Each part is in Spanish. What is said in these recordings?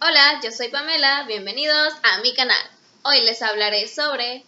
Hola, yo soy Pamela, bienvenidos a mi canal. Hoy les hablaré sobre...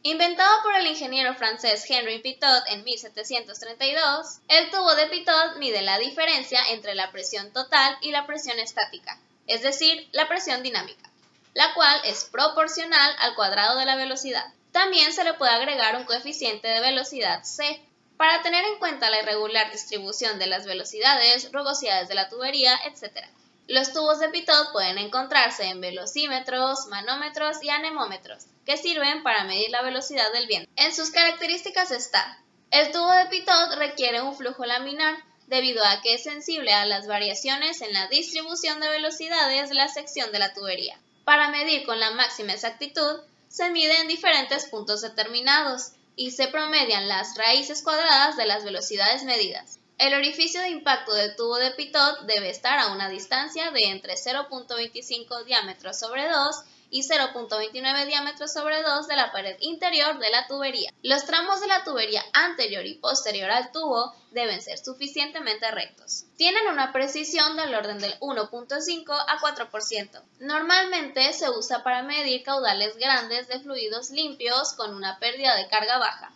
Inventado por el ingeniero francés Henri Pitot en 1732, el tubo de Pitot mide la diferencia entre la presión total y la presión estática, es decir, la presión dinámica, la cual es proporcional al cuadrado de la velocidad. También se le puede agregar un coeficiente de velocidad c, para tener en cuenta la irregular distribución de las velocidades, rugosidades de la tubería, etc. Los tubos de Pitot pueden encontrarse en velocímetros, manómetros y anemómetros, que sirven para medir la velocidad del viento. En sus características está: el tubo de Pitot requiere un flujo laminar, debido a que es sensible a las variaciones en la distribución de velocidades de la sección de la tubería. Para medir con la máxima exactitud, se mide en diferentes puntos determinados, y se promedian las raíces cuadradas de las velocidades medidas. El orificio de impacto del tubo de Pitot debe estar a una distancia de entre 0.25 diámetros sobre 2 y 0.29 diámetros sobre 2 de la pared interior de la tubería. Los tramos de la tubería anterior y posterior al tubo deben ser suficientemente rectos. Tienen una precisión del orden del 1.5 a 4%. Normalmente se usa para medir caudales grandes de fluidos limpios con una pérdida de carga baja.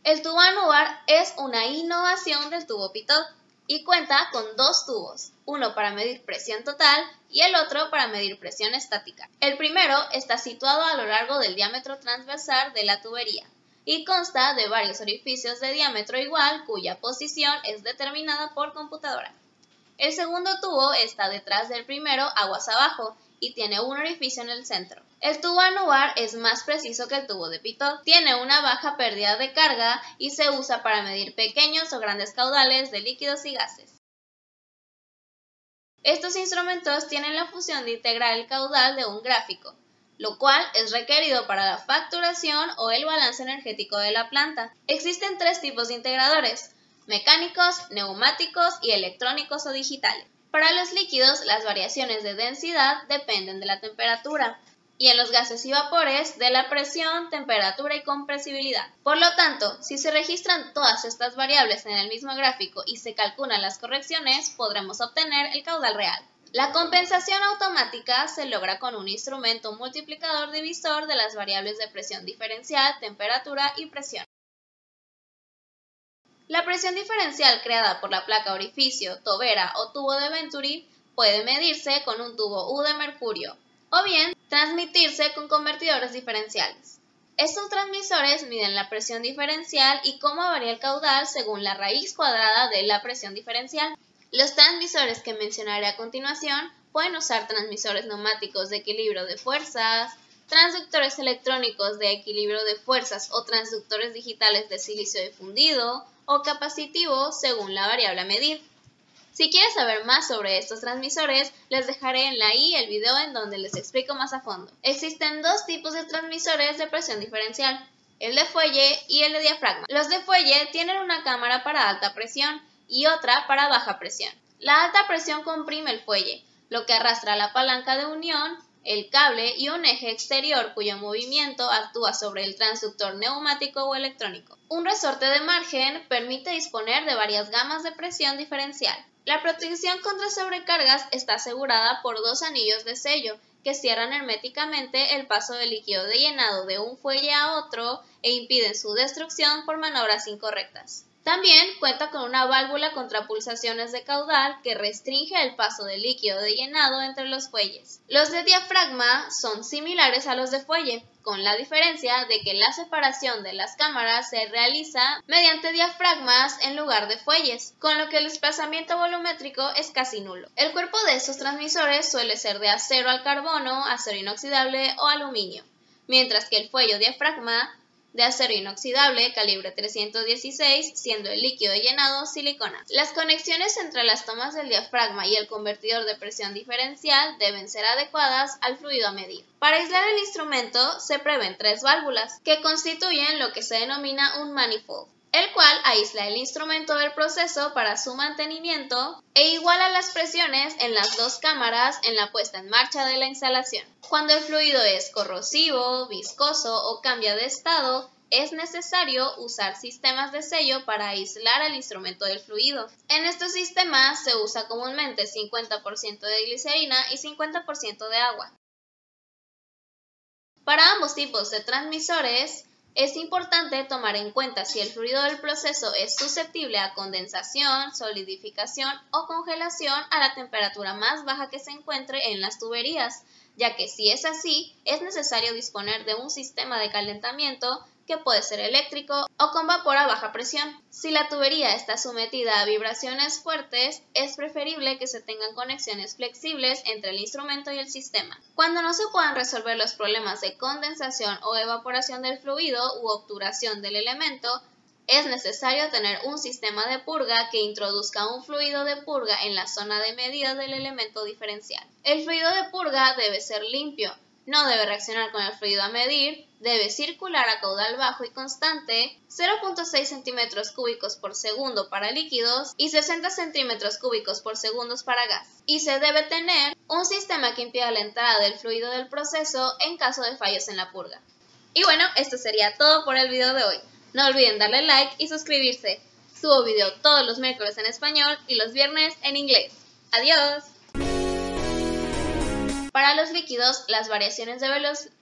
El tubo anular es una innovación del tubo Pitot y cuenta con dos tubos, uno para medir presión total y el otro para medir presión estática. El primero está situado a lo largo del diámetro transversal de la tubería y consta de varios orificios de diámetro igual cuya posición es determinada por computadora. El segundo tubo está detrás del primero aguas abajo y tiene un orificio en el centro. El tubo anular es más preciso que el tubo de Pitot, tiene una baja pérdida de carga y se usa para medir pequeños o grandes caudales de líquidos y gases. Estos instrumentos tienen la función de integrar el caudal de un gráfico, lo cual es requerido para la facturación o el balance energético de la planta. Existen tres tipos de integradores: mecánicos, neumáticos y electrónicos o digitales. Para los líquidos, las variaciones de densidad dependen de la temperatura, y en los gases y vapores de la presión, temperatura y compresibilidad. Por lo tanto, si se registran todas estas variables en el mismo gráfico y se calculan las correcciones, podremos obtener el caudal real. La compensación automática se logra con un instrumento multiplicador divisor de las variables de presión diferencial, temperatura y presión. La presión diferencial creada por la placa orificio, tobera o tubo de Venturi puede medirse con un tubo U de mercurio, o bien transmitirse con convertidores diferenciales. Estos transmisores miden la presión diferencial y cómo varía el caudal según la raíz cuadrada de la presión diferencial. Los transmisores que mencionaré a continuación pueden usar transmisores neumáticos de equilibrio de fuerzas, transductores electrónicos de equilibrio de fuerzas o transductores digitales de silicio difundido o capacitivos según la variable a medir. Si quieres saber más sobre estos transmisores, les dejaré en la i el video en donde les explico más a fondo. Existen dos tipos de transmisores de presión diferencial, el de fuelle y el de diafragma. Los de fuelle tienen una cámara para alta presión y otra para baja presión. La alta presión comprime el fuelle, lo que arrastra la palanca de unión, el cable y un eje exterior cuyo movimiento actúa sobre el transductor neumático o electrónico. Un resorte de margen permite disponer de varias gamas de presión diferencial. La protección contra sobrecargas está asegurada por dos anillos de sello que cierran herméticamente el paso del líquido de llenado de un fuelle a otro e impiden su destrucción por maniobras incorrectas. También cuenta con una válvula contra pulsaciones de caudal que restringe el paso del líquido de llenado entre los fuelles. Los de diafragma son similares a los de fuelle, con la diferencia de que la separación de las cámaras se realiza mediante diafragmas en lugar de fuelles, con lo que el desplazamiento volumétrico es casi nulo. El cuerpo de estos transmisores suele ser de acero al carbono, acero inoxidable o aluminio, mientras que el fuelle o diafragma de acero inoxidable calibre 316, siendo el líquido de llenado silicona. Las conexiones entre las tomas del diafragma y el convertidor de presión diferencial deben ser adecuadas al fluido a medir. Para aislar el instrumento se prevén tres válvulas, que constituyen lo que se denomina un manifold, el cual aísla el instrumento del proceso para su mantenimiento e iguala las presiones en las dos cámaras en la puesta en marcha de la instalación. Cuando el fluido es corrosivo, viscoso o cambia de estado, es necesario usar sistemas de sello para aislar el instrumento del fluido. En estos sistemas se usa comúnmente 50% de glicerina y 50% de agua. Para ambos tipos de transmisores, es importante tomar en cuenta si el fluido del proceso es susceptible a condensación, solidificación o congelación a la temperatura más baja que se encuentre en las tuberías, ya que si es así, es necesario disponer de un sistema de calentamiento que puede ser eléctrico o con vapor a baja presión. Si la tubería está sometida a vibraciones fuertes, es preferible que se tengan conexiones flexibles entre el instrumento y el sistema. Cuando no se puedan resolver los problemas de condensación o evaporación del fluido u obturación del elemento, es necesario tener un sistema de purga que introduzca un fluido de purga en la zona de medida del elemento diferencial. El fluido de purga debe ser limpio, no debe reaccionar con el fluido a medir, debe circular a caudal bajo y constante, 0.6 centímetros cúbicos por segundo para líquidos y 60 centímetros cúbicos por segundo para gas. Y se debe tener un sistema que impida la entrada del fluido del proceso en caso de fallos en la purga. Y bueno, esto sería todo por el video de hoy. No olviden darle like y suscribirse. Subo video todos los miércoles en español y los viernes en inglés. ¡Adiós! Para los líquidos, las variaciones de velocidad